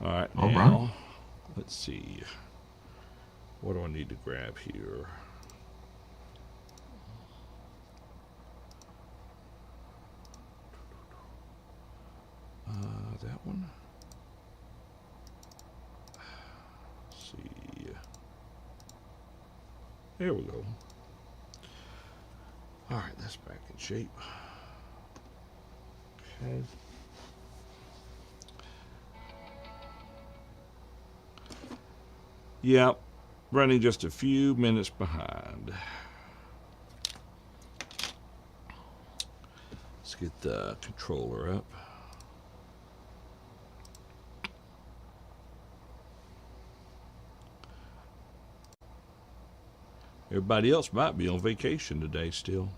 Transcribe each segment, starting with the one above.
All right, All now, right. let's see. What do I need to grab here? That one. Let's see. There we go. All right, that's back in shape. Okay. Yep, running just a few minutes behind. Let's get the controller up. Everybody else might be on vacation today still.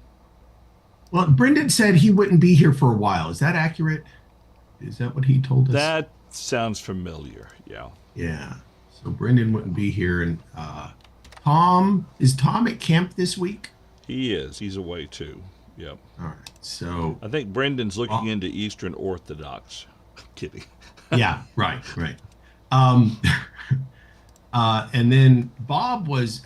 Well, Brendan said he wouldn't be here for a while. Is that accurate? Is that what he told us? That sounds familiar, yeah. Yeah. So Brendan wouldn't be here. And Tom, is Tom at camp this week? He is. He's away too. Yep. All right. So, I think Brendan's looking uh, into Eastern Orthodox. Kidding. yeah, right, right. Um, and then Bob was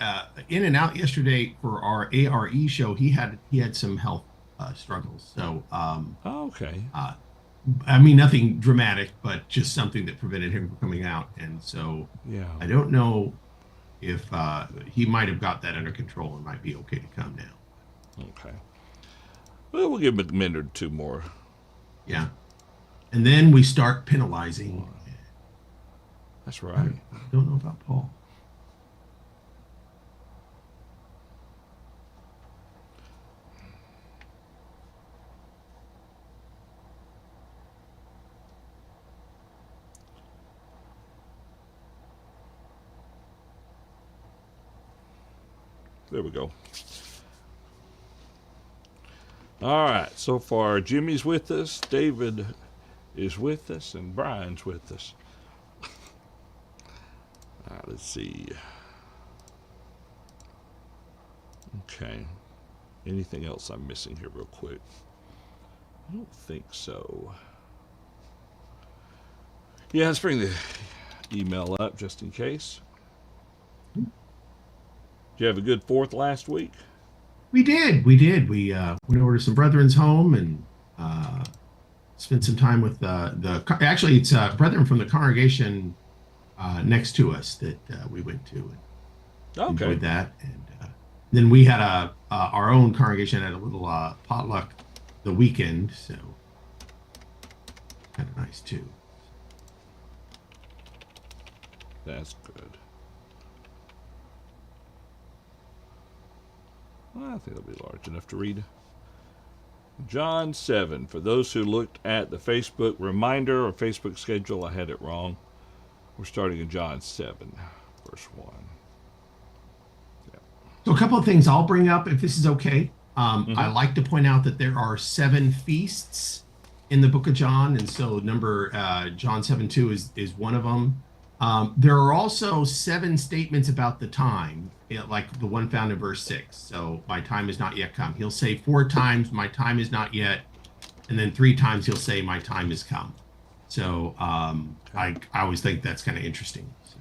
in and out yesterday for our ARE show. He had some health struggles. So, Oh, okay. uh, I mean, nothing dramatic, but just something that prevented him from coming out. And so Yeah. I don't know if he might have got that under control and might be okay to come now. Okay. Well, we'll give him a minute or two more. Yeah. And then we start penalizing. That's I right. don't know about Paul. There we go. All right. So far, Jimmy's with us, David is with us, and Brian's with us. All right, let's see. Okay. Anything else I'm missing here, real quick? I don't think so. Yeah, let's bring the email up just in case. Did you have a good 4th last week? We did. We did. We went over to some brethren's home and spent some time with actually, it's brethren from the congregation next to us that we went to and Okay. enjoyed that. And then we had our own congregation had a little potluck the weekend, so kind of nice too. That's good. Well, I think it'll be large enough to read. John 7. For those who looked at the Facebook reminder or Facebook schedule, I had it wrong. We're starting in John 7, verse 1. Yeah. So a couple of things I'll bring up if this is okay. I Mm-hmm. like to point out that there are 7 feasts in the book of John, and so number John 7:2 is one of them. There are also 7 statements about the time, like the one found in verse 6. So my time is not yet come. He'll say 4 times, my time is not yet, and then 3 times he'll say, my time has come. So I always think that's kind of interesting. So,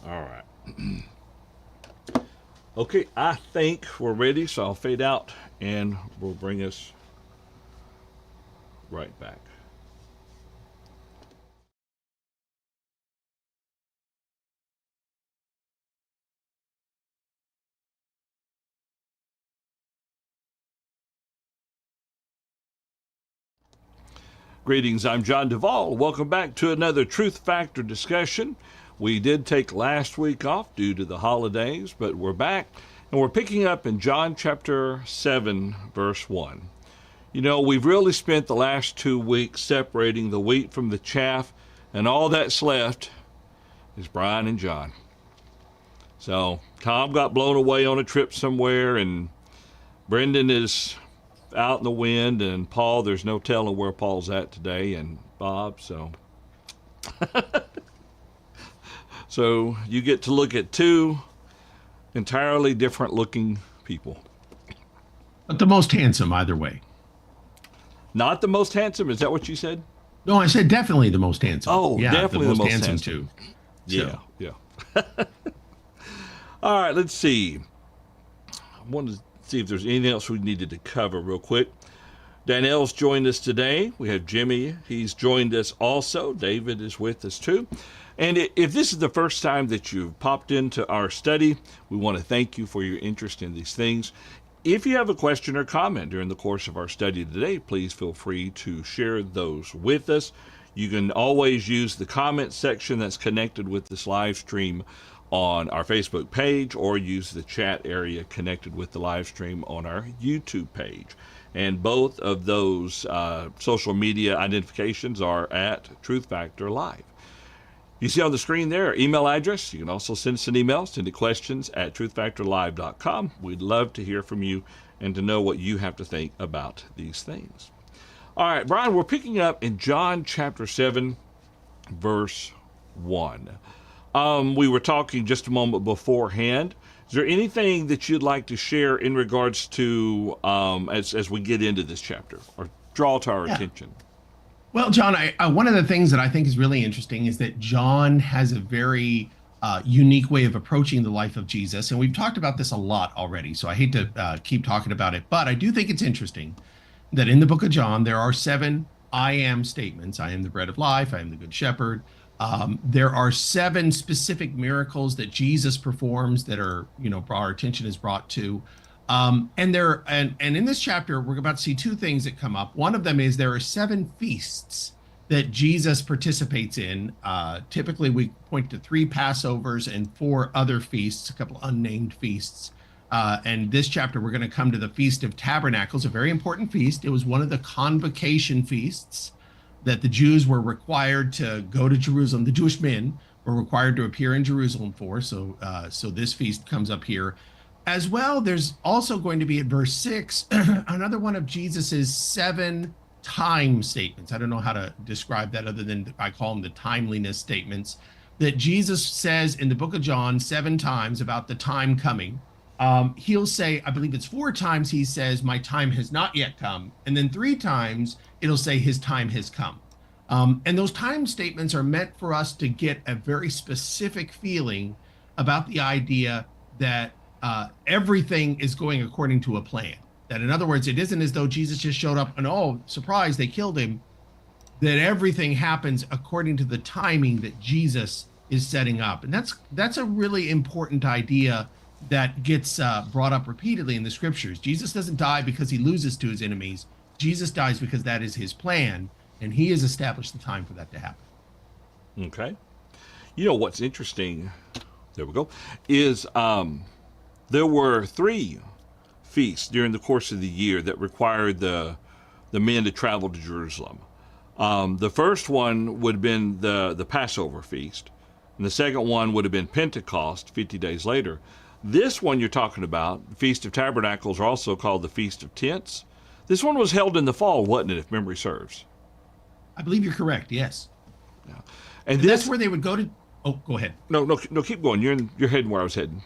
All right. Okay, I think we're ready, so I'll fade out and we'll bring us right back. Greetings, I'm John Duvall. Welcome back to another Truth Factor discussion. We did take last week off due to the holidays, but we're back and we're picking up in John chapter 7, verse 1. You know, we've really spent the last 2 weeks separating the wheat from the chaff, and all that's left is Brian and John. So Tom got blown away on a trip somewhere, and Brendan is out in the wind, and Paul, there's no telling where Paul's at today, and Bob, so you get to look at 2 entirely different looking people. But the most handsome either way. Not the most handsome. Is that what you said? No, I said definitely the most handsome. Oh, Yeah, definitely the most handsome too. Yeah, So, yeah. All right, let's see. I wanted to see if there's anything else we needed to cover real quick. Danielle's joined us today. We have Jimmy. He's joined us also. David is with us too. And if this is the first time that you've popped into our study, we want to thank you for your interest in these things. If you have a question or comment during the course of our study today, please feel free to share those with us. You can always use the comment section that's connected with this live stream on our Facebook page, or use the chat area connected with the live stream on our YouTube page. And both of those social media identifications are at Truth Factor Live. You see on the screen there our email address. You can also send us an email. Send it questions at truthfactorlive.com. We'd love to hear from you and to know what you have to think about these things. All right, Brian, we're picking up in John chapter 7, verse 1. We were talking just a moment beforehand. Is there anything that you'd like to share in regards to as we get into this chapter or draw to our attention? Well, John, one of the things that I think is really interesting is that John has a very unique way of approaching the life of Jesus. And we've talked about this a lot already, so I hate to keep talking about it. But I do think it's interesting that in the book of John, there are 7 I am statements. I am the bread of life. I am the good shepherd. There are 7 specific miracles that Jesus performs that are, our attention is brought to. And in this chapter, we're about to see 2 things that come up. One of them is there are 7 feasts that Jesus participates in. Typically, we point to 3 Passovers and 4 other feasts, a couple unnamed feasts. And this chapter, we're going to come to the Feast of Tabernacles, a very important feast. It was one of the convocation feasts that the Jews were required to go to Jerusalem. The Jewish men were required to appear in Jerusalem for. So this feast comes up here. As well, there's also going to be at verse 6, another one of Jesus's 7 time statements. I don't know how to describe that other than I call them the timeliness statements that Jesus says in the book of John 7 times about the time coming. He'll say, I believe it's 4 times he says, my time has not yet come. And then 3 times it'll say his time has come. And those time statements are meant for us to get a very specific feeling about the idea that everything is going according to a plan. That, in other words, it isn't as though Jesus just showed up and, oh, surprise, they killed him. That everything happens according to the timing that Jesus is setting up. And that's a really important idea that gets brought up repeatedly in the scriptures. Jesus doesn't die because he loses to his enemies. Jesus dies because that is his plan, and he has established the time for that to happen. Okay. You know what's interesting, there we go, is there were 3 feasts during the course of the year that required the men to travel to Jerusalem. The first one would have been the Passover feast, and the second one would have been Pentecost 50 days later. This one you're talking about, the Feast of Tabernacles, are also called the Feast of Tents. This one was held in the fall, wasn't it, if memory serves? I believe you're correct, yes. Yeah. And that's where they would go to... Oh, go ahead. No, keep going. You're heading where I was heading.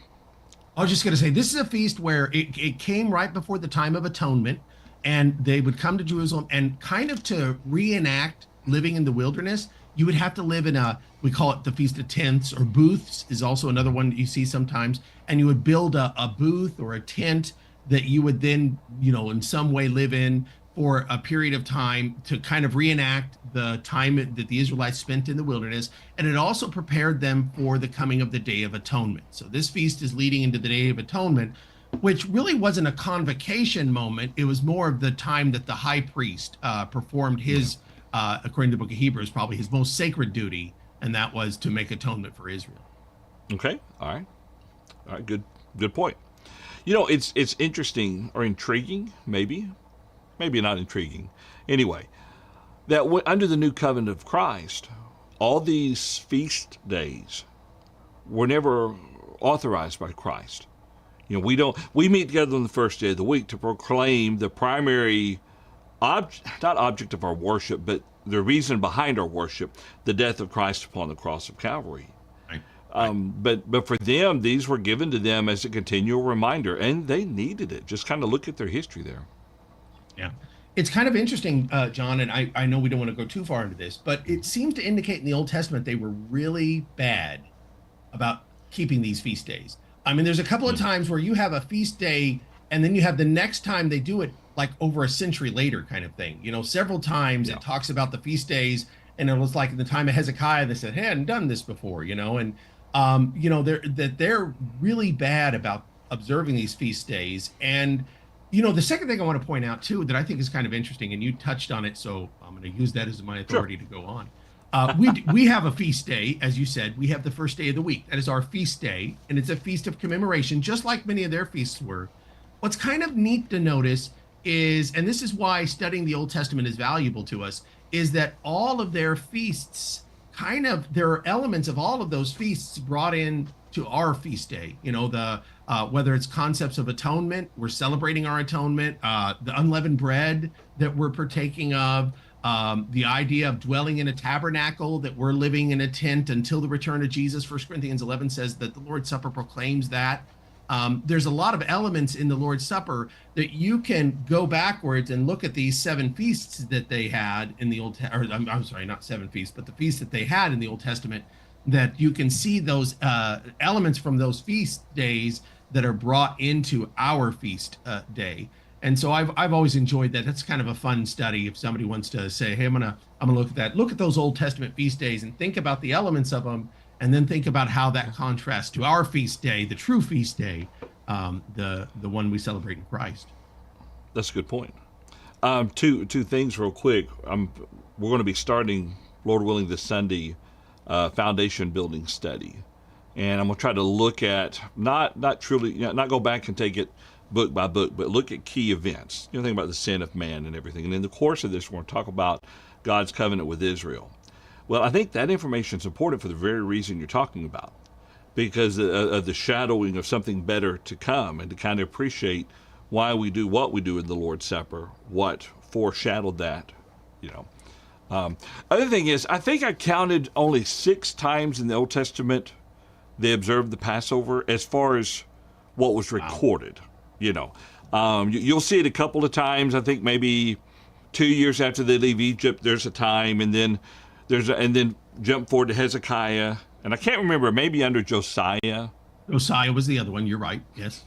I was just going to say, this is a feast where it came right before the time of atonement, and they would come to Jerusalem, and kind of to reenact living in the wilderness, you would have to live in we call it the Feast of Tents, or booths is also another one that you see sometimes, and you would build a booth or a tent that you would then, in some way live in for a period of time to kind of reenact the time that the Israelites spent in the wilderness. And it also prepared them for the coming of the Day of Atonement. So this feast is leading into the Day of Atonement, which really wasn't a convocation moment. It was more of the time that the high priest performed his, according to the book of Hebrews, probably his most sacred duty, and that was to make atonement for Israel. Okay. All right. Good point. It's interesting or intriguing, maybe not intriguing. Anyway, that under the new covenant of Christ, all these feast days were never authorized by Christ. We meet together on the first day of the week to proclaim the primary not object of our worship, but the reason behind our worship, the death of Christ upon the cross of Calvary. Right. Right. But for them, these were given to them as a continual reminder, and they needed it. Just kind of look at their history there. Yeah. It's kind of interesting, John, and I know we don't want to go too far into this, but it seems to indicate in the Old Testament they were really bad about keeping these feast days. I mean, there's a couple of Mm. times where you have a feast day and then you have the next time they do it like over a century later kind of thing. You know, several times Yeah. it talks about the feast days, and it was like in the time of Hezekiah, they said, hey, I hadn't done this before, you know, and they're really bad about observing these feast days. And the second thing I want to point out too that I think is kind of interesting, and you touched on it, so I'm going to use that as my Sure. authority to go on. We have a feast day, as you said. We have the first day of the week. That is our feast day, and it's a feast of commemoration, just like many of their feasts were. What's kind of neat to notice is, and this is why studying the Old Testament is valuable to us, is that all of their feasts there are elements of all of those feasts brought in to our feast day. The whether it's concepts of atonement, we're celebrating our atonement, the unleavened bread that we're partaking of, the idea of dwelling in a tabernacle, that we're living in a tent until the return of Jesus. 1 Corinthians 11 says that the Lord's Supper proclaims that. There's a lot of elements in the Lord's Supper that you can go backwards and look at these seven feasts that they had in the I'm sorry, not seven feasts, but the feasts that they had in the Old Testament, that you can see those elements from those feast days that are brought into our feast day. And so I've always enjoyed that. That's kind of a fun study if somebody wants to say, hey, I'm gonna look at that. Look at those Old Testament feast days and think about the elements of them, and then think about how that contrasts to our feast day, the true feast day, the one we celebrate in Christ. That's a good point. Two things real quick. We're going to be starting, Lord willing, this Sunday, foundation building study, and I'm going to try to look at not truly, not go back and take it book by book, but look at key events. Think about the sin of man and everything. And in the course of this, we're going to talk about God's covenant with Israel. Well, I think that information is important for the very reason you're talking about, because of the shadowing of something better to come, and to kind of appreciate why we do what we do in the Lord's Supper, what foreshadowed that. Other thing is, I think I counted only 6 times in the Old Testament they observed the Passover as far as what was recorded. You'll see it a couple of times. I think maybe 2 years after they leave Egypt, there's a time, and then jump forward to Hezekiah, and I can't remember, maybe under Josiah. Josiah was the other one. You're right. Yes.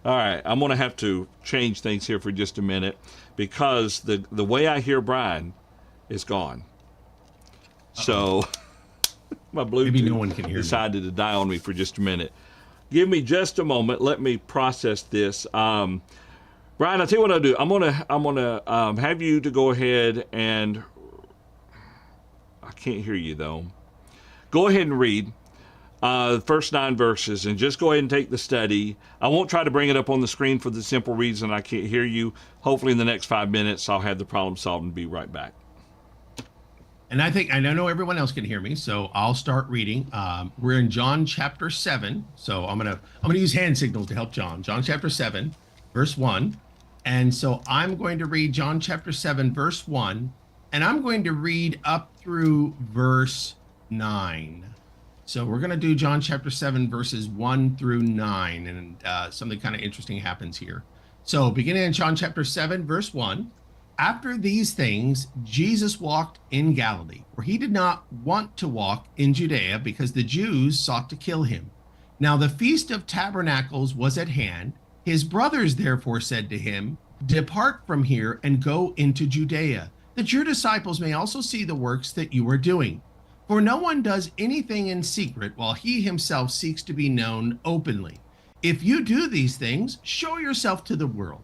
All right, I'm going to have to change things here for just a minute, because the way I hear Brian is gone. So my Maybe no Bluetooth one can hear me. decided to die on me for just a minute. Give me just a moment. Let me process this. Brian, I'll tell you what I'll do. I'm gonna have you to go ahead and, I can't hear you though. Go ahead and read the first 9 verses, and just go ahead and take the study. I won't try to bring it up on the screen for the simple reason I can't hear you. Hopefully in the next 5 minutes I'll have the problem solved and be right back. And I know everyone else can hear me, so I'll start reading. We're in John chapter 7, so I'm gonna use hand signals to help John. John chapter 7, verse 1, and so I'm going to read John chapter 7, verse 1, and I'm going to read up through verse 9. So we're going to do John chapter 7, verses 1 through 9, and something kind of interesting happens here. So beginning in John chapter 7, verse 1. After these things, Jesus walked in Galilee, where he did not want to walk in Judea, because the Jews sought to kill him. Now the feast of tabernacles was at hand. His brothers therefore said to him, depart from here and go into Judea, that your disciples may also see the works that you are doing. For no one does anything in secret while he himself seeks to be known openly. If you do these things, show yourself to the world.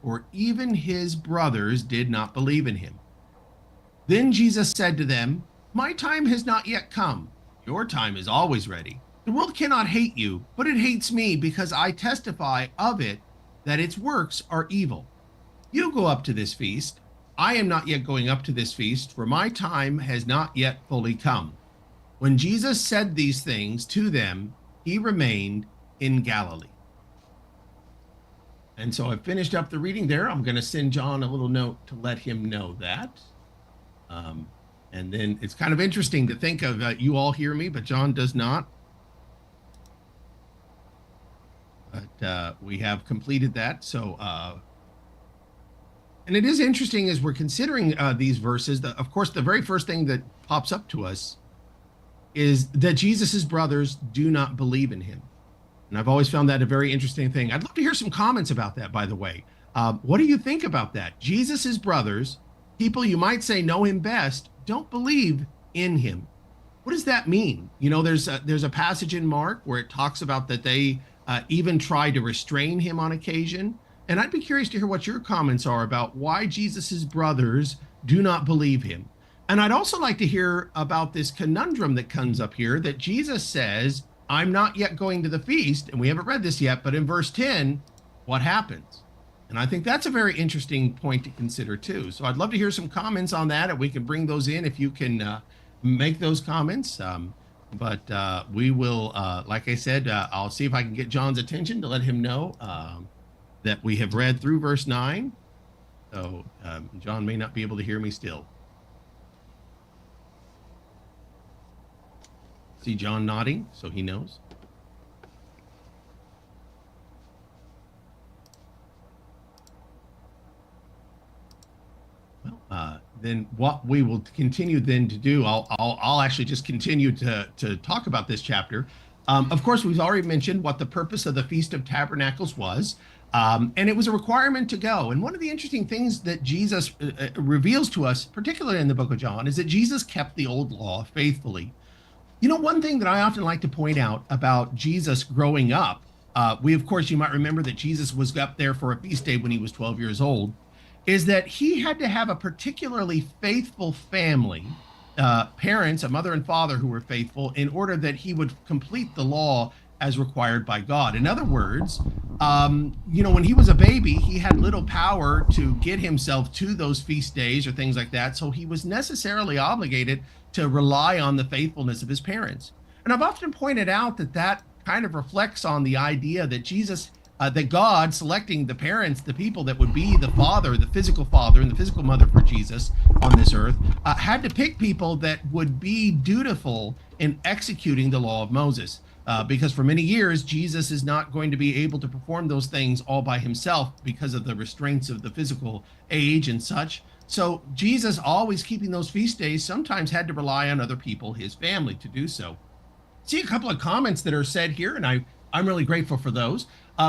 For even his brothers did not believe in him. Then Jesus said to them, my time has not yet come. Your time is always ready. The world cannot hate you, but it hates me, because I testify of it that its works are evil. You go up to this feast. I am not yet going up to this feast, for my time has not yet fully come. When Jesus said these things to them, he remained in Galilee. And so I finished up the reading there. I'm going to send John a little note to let him know that. And then it's kind of interesting to think of, you all hear me, but John does not. But we have completed that. So, and it is interesting as we're considering these verses, of course, the very first thing that pops up to us is that Jesus's brothers do not believe in him. And I've always found that a very interesting thing. I'd love to hear some comments about that, by the way. What do you think about that? Jesus's brothers, people you might say know him best, don't believe in him. What does that mean? You know, there's a passage in Mark where it talks about that they even try to restrain him on occasion. And I'd be curious to hear what your comments are about why Jesus's brothers do not believe him. And I'd also like to hear about this conundrum that comes up here that Jesus says, I'm not yet going to the feast. And we haven't read this yet, but in verse 10, what happens? And I think that's a very interesting point to consider too. So I'd love to hear some comments on that, and we can bring those in if you can make those comments. But we will, like I said, I'll see if I can get John's attention to let him know that we have read through verse 9. So John may not be able to hear me still. See John nodding, so he knows. Well, then what we will continue then to do, I'll actually just continue to talk about this chapter. Of course, we've already mentioned what the purpose of the Feast of Tabernacles was, and it was a requirement to go. And one of the interesting things that Jesus reveals to us, particularly in the book of John, is that Jesus kept the old law faithfully. You know, one thing that I often like to point out about Jesus growing up, of course, you might remember that Jesus was up there for a feast day when he was 12 years old, is that he had to have a particularly faithful family, parents, a mother and father who were faithful, in order that he would complete the law as required by God. In other words, you know, when he was a baby, he had little power to get himself to those feast days or things like that. So he was necessarily obligated to rely on the faithfulness of his parents. And I've often pointed out that that kind of reflects on the idea that Jesus, that God selecting the parents, the people that would be the father, the physical father and the physical mother for Jesus on this earth, had to pick people that would be dutiful in executing the law of Moses. Because for many years, Jesus is not going to be able to perform those things all by himself because of the restraints of the physical age and such. So Jesus, always keeping those feast days, sometimes had to rely on other people, his family, to do so. See a couple of comments that are said here, and I'm really grateful for those.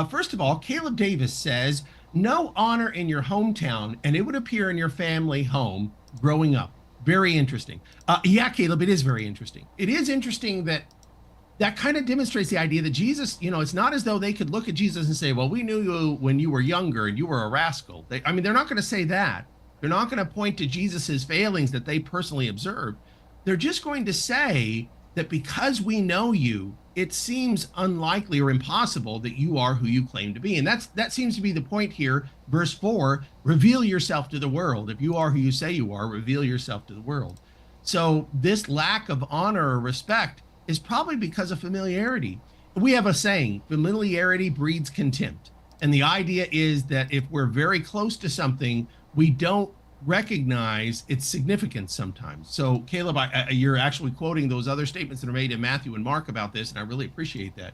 First of all, Caleb Davis says, no honor in your hometown, and it would appear in your family home growing up. Very interesting. Yeah, Caleb, it is very interesting. It is interesting that kind of demonstrates the idea that Jesus, you know, it's not as though they could look at Jesus and say, well, we knew you when you were younger and you were a rascal. I mean, they're not going to say that. They're not going to point to Jesus's failings that they personally observed. They're just going to say that because we know you, it seems unlikely or impossible that you are who you claim to be. And that seems to be the point here. Verse 4, reveal yourself to the world. If you are who you say you are, reveal yourself to the world. So this lack of honor or respect is probably because of familiarity. We have a saying, familiarity breeds contempt. And the idea is that if we're very close to something, we don't recognize its significance sometimes. So Caleb, you're actually quoting those other statements that are made in Matthew and Mark about this, and I really appreciate that.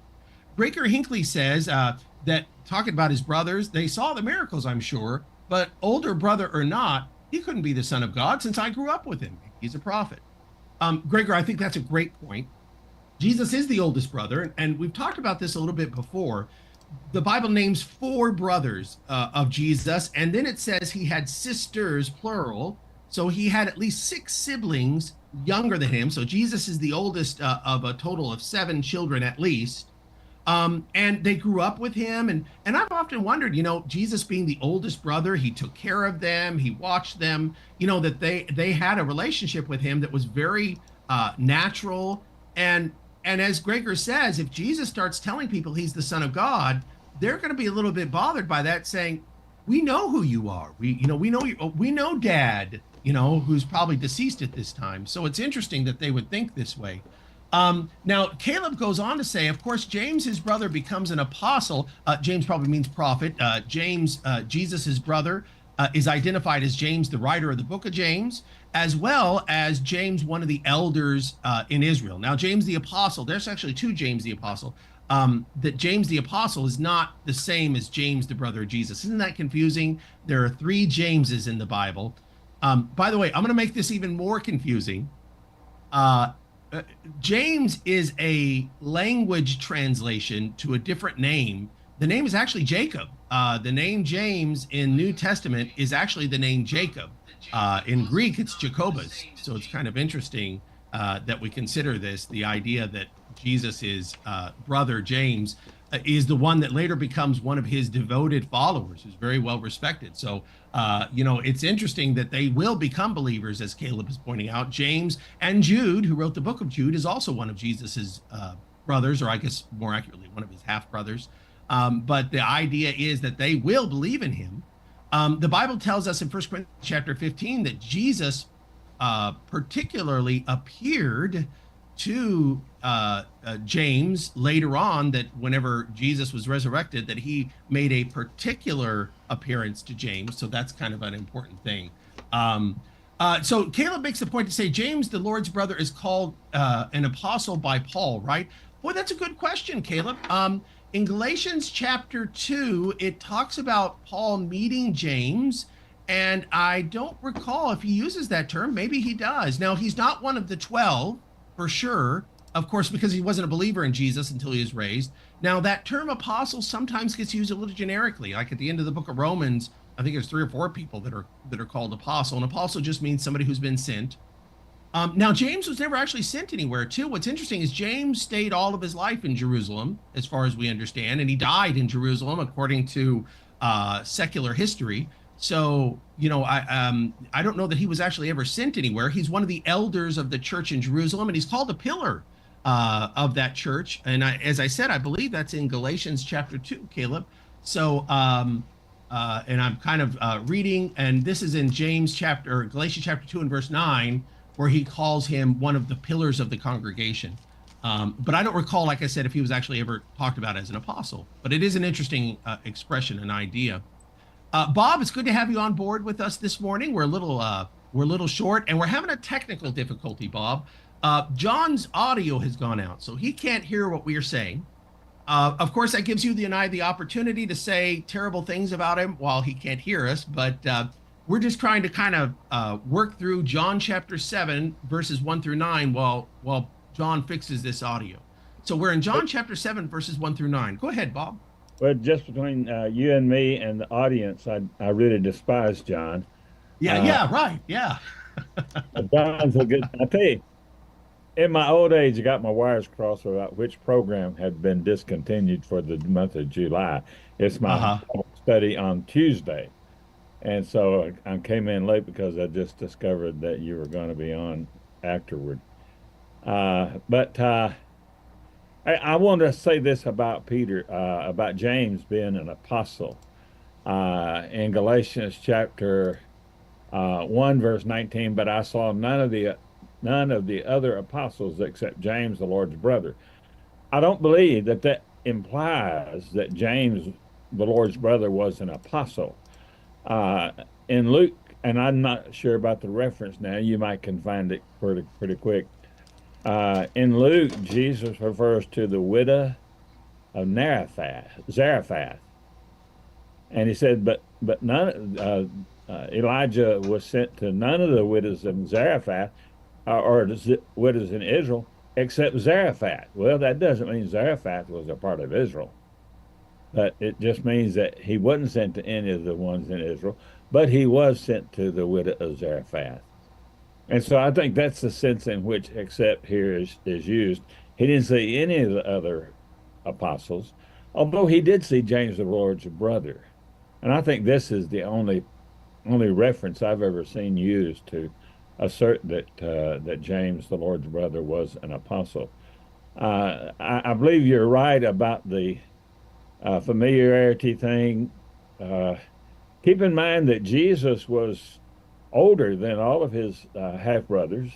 Breaker Hinckley says that talking about his brothers, they saw the miracles, I'm sure, but older brother or not, he couldn't be the son of God since I grew up with him. He's a prophet. Gregor, I think that's a great point. Jesus is the oldest brother, and we've talked about this a little bit before. The Bible names 4 brothers of Jesus, and then it says he had sisters, plural. So he had at least 6 siblings younger than him. So Jesus is the oldest of a total of 7 children at least. And they grew up with him. And I've often wondered, you know, Jesus being the oldest brother, he took care of them, he watched them, you know, that they had a relationship with him that was very natural. And as Gregor says, if Jesus starts telling people he's the Son of God, they're going to be a little bit bothered by that, saying, we know who you are. We know Dad, you know, who's probably deceased at this time. So it's interesting that they would think this way. Now, Caleb goes on to say, of course, James, his brother, becomes an apostle. James probably means prophet. James, Jesus' brother, is identified as James, the writer of the book of James, as well as James, one of the elders in Israel. Now, James the Apostle, there's actually two James the Apostle. That James the Apostle is not the same as James, the brother of Jesus. Isn't that confusing? There are three Jameses in the Bible. By the way, I'm going to make this even more confusing. James is a language translation to a different name. The name is actually Jacob. The name James in New Testament is actually the name Jacob. In Greek, it's Jacobus. So it's kind of interesting that we consider this, the idea that Jesus' brother James is the one that later becomes one of his devoted followers, who's very well respected. So, it's interesting that they will become believers, as Caleb is pointing out. James and Jude, who wrote the book of Jude, is also one of Jesus's brothers, or I guess more accurately, one of his half brothers. But the idea is that they will believe in him. The Bible tells us in 1 Corinthians chapter 15 that Jesus particularly appeared to James later on, that whenever Jesus was resurrected, that he made a particular appearance to James. So that's kind of an important thing. So Caleb makes the point to say James, the Lord's brother, is called an apostle by Paul, right? Boy, that's a good question, Caleb. In Galatians chapter 2, it talks about Paul meeting James, and I don't recall if he uses that term. Maybe he does. Now, he's not one of the 12, for sure, of course, because he wasn't a believer in Jesus until he was raised. Now, that term apostle sometimes gets used a little generically. Like at the end of the book of Romans, I think there's 3 or 4 people that are called apostle. An apostle just means somebody who's been sent. Now, James was never actually sent anywhere, too. What's interesting is James stayed all of his life in Jerusalem, as far as we understand, and he died in Jerusalem, according to secular history. So, I don't know that he was actually ever sent anywhere. He's one of the elders of the church in Jerusalem, and he's called a pillar of that church. And as I said, I believe that's in Galatians chapter 2, Caleb. So, and I'm kind of reading, and this is in Galatians chapter 2 and verse 9, where he calls him one of the pillars of the congregation. But I don't recall, like I said, if he was actually ever talked about as an apostle. But it is an interesting expression, an idea. Bob, it's good to have you on board with us this morning. We're a little short, and we're having a technical difficulty, Bob. John's audio has gone out, so he can't hear what we are saying. Of course, that gives you and I the opportunity to say terrible things about him while he can't hear us, but we're just trying to kind of work through John chapter 7, verses 1 through 9, while John fixes this audio. So we're in John chapter 7, verses 1 through 9. Go ahead, Bob. Well, just between you and me and the audience, I really despise John. Yeah, right. Yeah. John's a good, I tell you, in my old age, I got my wires crossed about which program had been discontinued for the month of July. It's my study on Tuesday. And so I came in late because I just discovered that you were going to be on afterward. But I want to say this about about James being an apostle. In Galatians chapter 1, verse 19, but I saw none of the other apostles except James, the Lord's brother. I don't believe that implies that James, the Lord's brother, was an apostle. In Luke, and I'm not sure about the reference now, you can find it pretty quick. In Luke, Jesus refers to the widow of Zarephath, and he said, but none. Elijah was sent to none of the widows of Zarephath, or the widows in Israel, except Zarephath. Well, that doesn't mean Zarephath was a part of Israel, but it just means that he wasn't sent to any of the ones in Israel, but he was sent to the widow of Zarephath. And so I think that's the sense in which except here is used. He didn't see any of the other apostles, although he did see James, the Lord's brother. And I think this is the only reference I've ever seen used to assert that James, the Lord's brother, was an apostle. I believe you're right about the familiarity thing. Keep in mind that Jesus was older than all of his half-brothers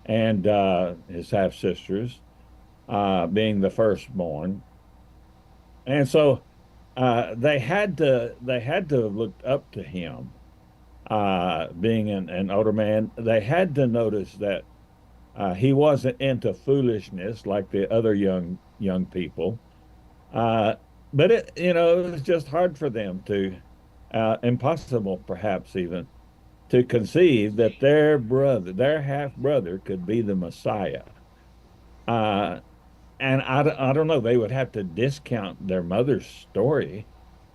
and his half-sisters, being the firstborn. And so they had to have looked up to him. being an older man, they had to notice that he wasn't into foolishness like the other young people. Uh, but it was just hard for them to, impossible perhaps even, to conceive that their brother, their half brother, could be the Messiah. Uh, and I don't know, they would have to discount their mother's story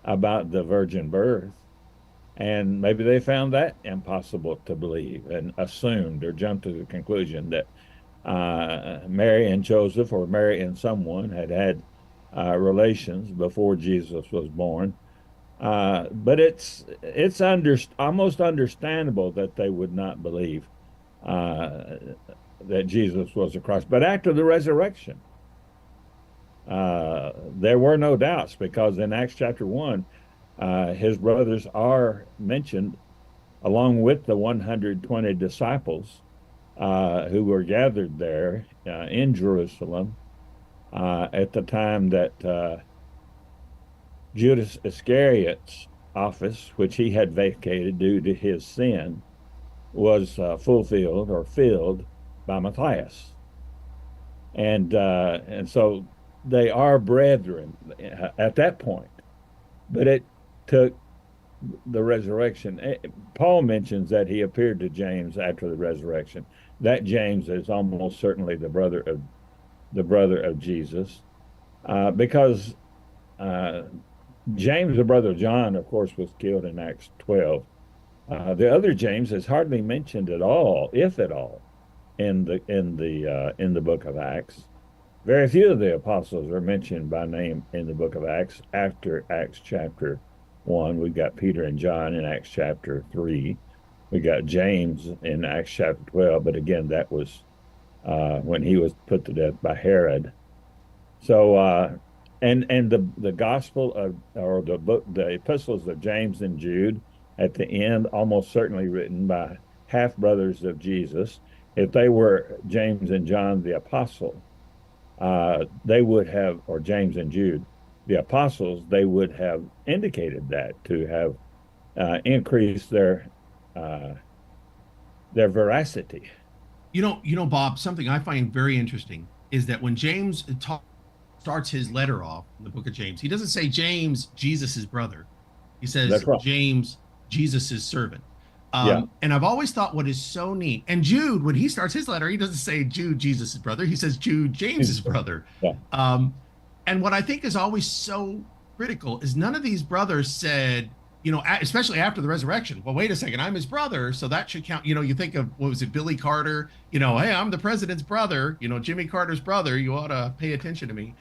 about the virgin birth. And maybe they found that impossible to believe and assumed or jumped to the conclusion that Mary and Joseph, or Mary and someone, had relations before Jesus was born. But it's almost understandable that they would not believe uh, that Jesus was the Christ. But after the resurrection, there were no doubts, because in Acts chapter 1, his brothers are mentioned along with the 120 disciples who were gathered there in Jerusalem at the time that Judas Iscariot's office, which he had vacated due to his sin, was fulfilled or filled by Matthias. And so they are brethren at that point. But it took the resurrection. Paul mentions that he appeared to James after the resurrection. That James is almost certainly the brother of Jesus, because James, the brother of John, of course, was killed in Acts 12. The other James is hardly mentioned at all, if at all, in the book of Acts. Very few of the apostles are mentioned by name in the book of Acts after Acts chapter 1. We've got Peter and John in Acts chapter 3. We got James in Acts chapter 12, but again, that was when he was put to death by Herod. So, and the gospel of, or the epistles of James and Jude at the end, almost certainly written by half brothers of Jesus. If they were James and John the apostle, they would have, or James and Jude, the apostles, they would have indicated that to have increased their veracity. Bob, something I find very interesting is that when James starts his letter off in the book of James, he doesn't say James, Jesus's brother. He says Right. James, Jesus's servant. Yeah. And I've always thought what is so neat, and Jude, when he starts his letter, he doesn't say Jude, Jesus's brother. He says Jude, James's brother. Yeah. And what I think is always so critical is none of these brothers said, especially after the resurrection, well, wait a second, I'm his brother, so that should count. You think of, what was it, Billy Carter, hey, I'm the president's brother, Jimmy Carter's brother, you ought to pay attention to me.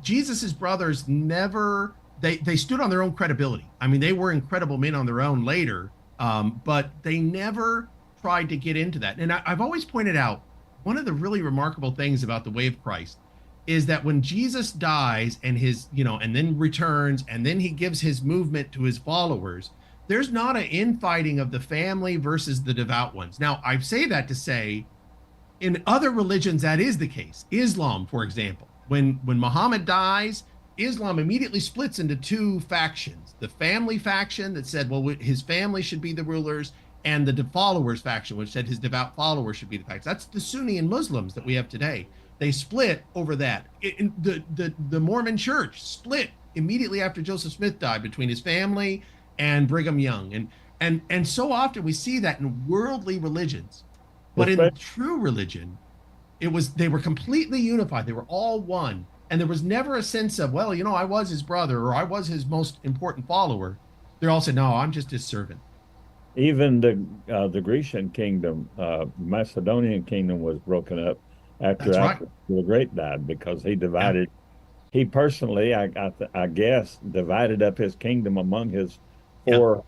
Jesus's brothers never, they stood on their own credibility. I mean, they were incredible men on their own later, but they never tried to get into that. And I've always pointed out, one of the really remarkable things about the way of Christ is that when Jesus dies and and then returns, and then he gives his movement to his followers, there's not an infighting of the family versus the devout ones. Now, I say that to say, in other religions, that is the case. Islam, for example, when Muhammad dies, Islam immediately splits into two factions: the family faction that said, well, his family should be the rulers, and the followers faction, which said his devout followers should be the faction. That's the Sunni and Muslims that we have today. They split over that. The Mormon church split immediately after Joseph Smith died between his family and Brigham Young. And so often we see that in worldly religions. But in true religion, they were completely unified. They were all one. And there was never a sense of, well, I was his brother, or I was his most important follower. They all said, no, I'm just his servant. Even the Grecian kingdom, Macedonian kingdom, was broken up after Alexander the Great died, because he divided. Yeah. He personally, I guess, divided up his kingdom among his four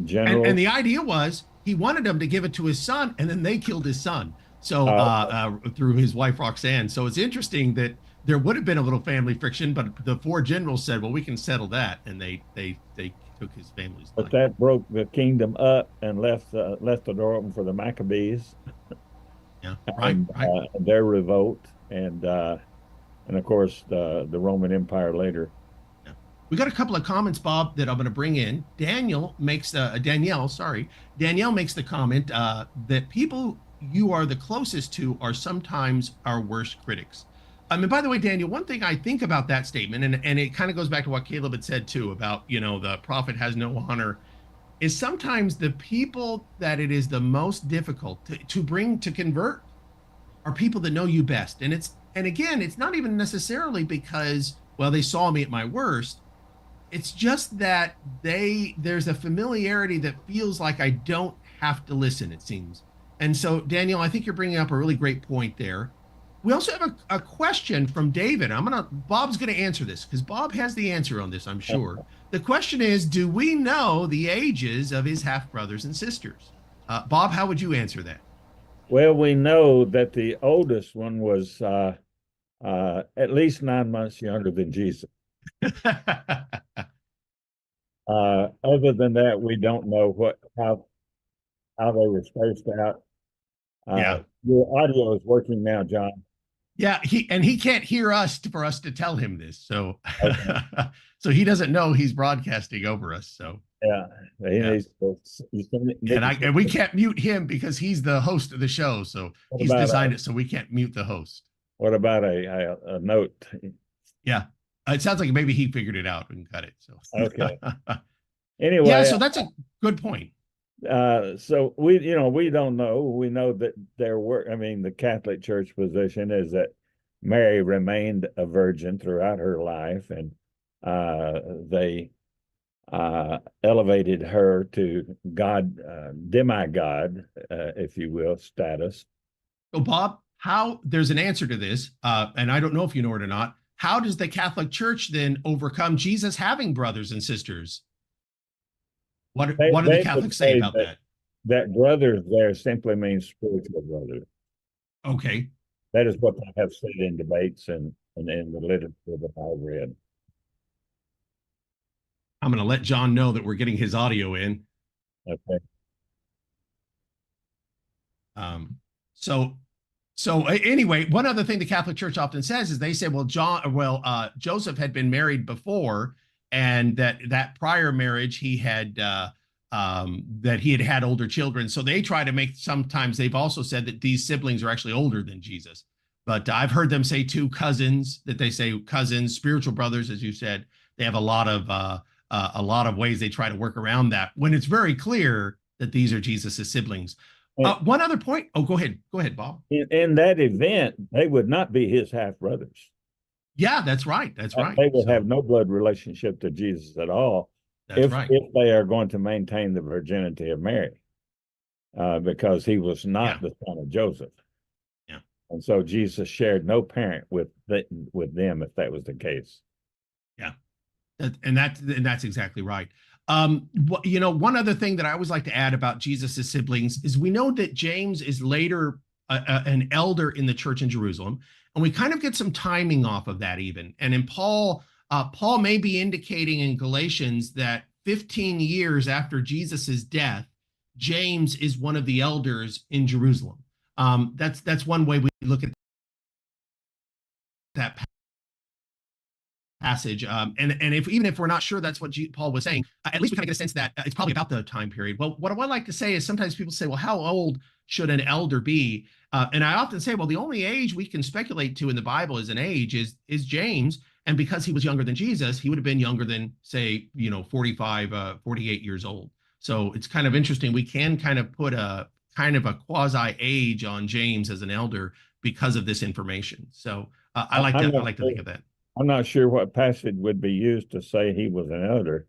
generals. And the idea was he wanted them to give it to his son, and then they killed his son. So through his wife Roxanne. So it's interesting that there would have been a little family friction, but the four generals said, "Well, we can settle that," and they took his family's life. But that broke the kingdom up and left the door open for the Maccabees. Yeah, right. Their revolt, and of course the Roman Empire later. We got a couple of comments, Bob, that I'm going to bring in. Danielle makes Danielle makes the comment that people you are the closest to are sometimes our worst critics. And by the way, Daniel, one thing I think about that statement, and it kind of goes back to what Caleb had said too about, the prophet has no honor, is sometimes the people that it is the most difficult to bring to convert are people that know you best. And again, it's not even necessarily because, well, they saw me at my worst. It's just that there's a familiarity that feels like I don't have to listen, it seems. And so, Daniel, I think you're bringing up a really great point there. We also have a question from David. Bob's gonna answer this because Bob has the answer on this, I'm sure. The question is, do we know the ages of his half brothers and sisters? Bob, how would you answer that? Well, we know that the oldest one was at least 9 months younger than Jesus. Other than that, we don't know how they were spaced out. Yeah. Your audio is working now, John. Yeah, he can't hear us for us to tell him this, so Okay. so he doesn't know he's broadcasting over us. So yeah, he needs to. And we can't mute him because he's the host of the show. So he's designed it so we can't mute the host. What about a note? Yeah, it sounds like maybe he figured it out and cut it. So okay. Anyway, yeah, so that's a good point. So we don't know. We know that the Catholic Church position is that Mary remained a virgin throughout her life, and they elevated her to God, demigod, if you will, status. So, Bob, there's an answer to this, and I don't know if you know it or not. How does the Catholic Church then overcome Jesus having brothers and sisters? What do the Catholics say about that? That brothers there simply means spiritual brothers. Okay. That is what they have said in debates and in the literature that I've read. I'm going to let John know that we're getting his audio in. Okay. So anyway, one other thing the Catholic Church often says is they say, well, Joseph had been married before, and that prior marriage he had had older children. So they try to sometimes they've also said that these siblings are actually older than Jesus. But I've heard them say two cousins, spiritual brothers, as you said. They have a lot of ways they try to work around that when it's very clear that these are Jesus's siblings. One other point. Oh, go ahead, Bob. In that event, they would not be his half brothers. Yeah, that's right. They would have no blood relationship to Jesus at all. If they are going to maintain the virginity of Mary, because he was not the son of Joseph. Yeah, and so Jesus shared no parent with them if that was the case. Yeah, and that's exactly right. One other thing that I always like to add about Jesus's siblings is we know that James is later an elder in the church in Jerusalem, and we kind of get some timing off of that even. And in Paul may be indicating in Galatians that 15 years after Jesus's death, James is one of the elders in Jerusalem. That's one way we look at that passage. And even if we're not sure that's what Paul was saying, at least we kind of get a sense that it's probably about the time period. Well, what I like to say is sometimes people say, well, how old should an elder be? And I often say, well, the only age we can speculate to in the Bible as an age is James. And because he was younger than Jesus, he would have been younger than, say, 45, 48 years old. So it's kind of interesting. We can kind of put a quasi age on James as an elder because of this information. So I like to think of that. I'm not sure what passage would be used to say he was an elder.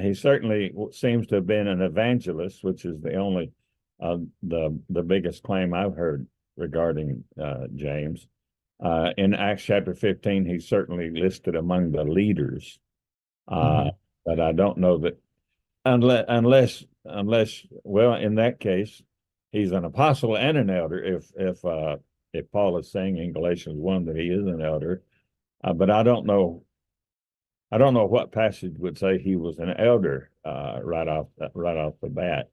He certainly seems to have been an evangelist, which is the only the biggest claim I've heard regarding James. In Acts chapter 15, he's certainly listed among the leaders, but I don't know that unless well, in that case, he's an apostle and an elder. If Paul is saying in Galatians 1 that he is an elder, but I don't know what passage would say he was an elder right off the bat.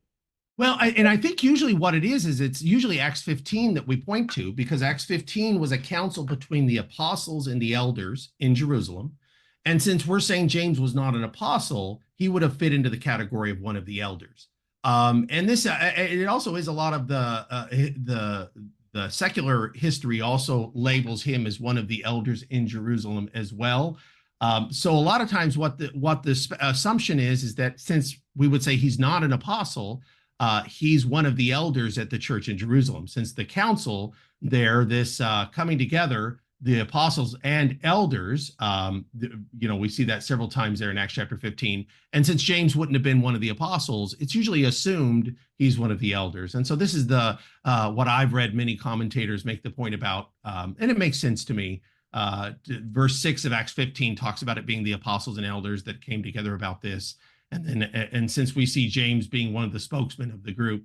Well, I think usually what it is it's usually Acts 15 that we point to, because Acts 15 was a council between the apostles and the elders in Jerusalem. And since we're saying James was not an apostle, he would have fit into the category of one of the elders. And this it also is a lot of the secular history also labels him as one of the elders in Jerusalem as well. So a lot of times what the assumption is that since we would say he's not an apostle, he's one of the elders at the church in Jerusalem. Since the council there, this coming together, the apostles and elders, we see that several times there in Acts chapter 15. And since James wouldn't have been one of the apostles, it's usually assumed he's one of the elders. And so this is the what I've read many commentators make the point about, and it makes sense to me. Verse 6 of Acts 15 talks about it being the apostles and elders that came together about this. And since we see James being one of the spokesmen of the group,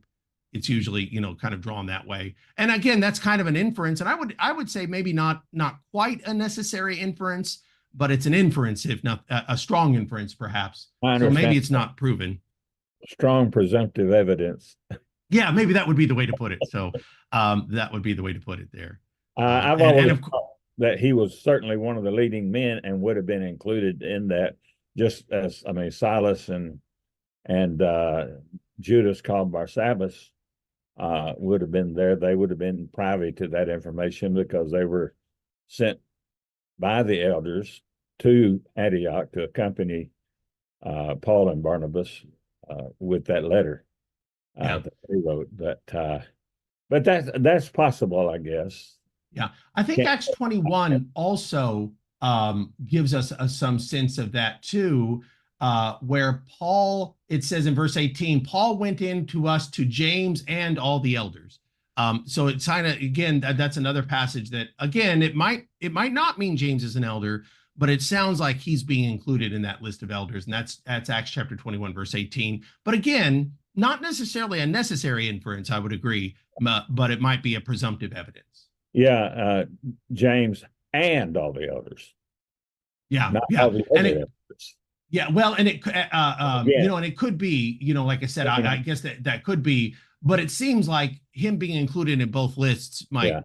it's usually, kind of drawn that way. And again, that's kind of an inference. And I would say maybe not quite a necessary inference, but it's an inference, if not a strong inference, perhaps. So maybe it's not proven. Strong presumptive evidence. Yeah, maybe that would be the way to put it. So that would be the way to put it there. I've always thought that he was certainly one of the leading men and would have been included in that, just as, Silas and Judas called Barsabbas would have been there. They would have been privy to that information because they were sent by the elders to Antioch to accompany Paul and Barnabas with that letter that they wrote. But that's possible, I guess. Yeah, I think Acts 21 also gives us some sense of that too, where Paul, it says in verse 18, Paul went in to us, to James and all the elders. So it's kind of, again, that's another passage that, again, it might not mean James is an elder, but it sounds like he's being included in that list of elders. And that's Acts chapter 21, verse 18. But again, not necessarily a necessary inference, I would agree, but it might be a presumptive evidence. Yeah, James and all the elders. Yeah, not yeah. all the other elders. Yeah, well, and it, and it could be, like I said, I guess that could be, but it seems like him being included in both lists might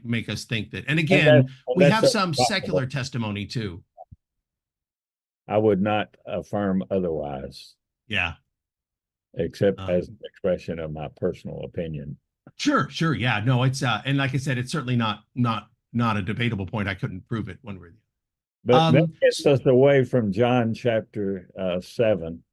make us think that. And again, we have some secular testimony too. I would not affirm otherwise. Yeah. Except as an expression of my personal opinion. Sure. Yeah, no, it's and like I said, it's certainly not a debatable point. I couldn't prove it one way or the other. But that gets us away from John chapter 7.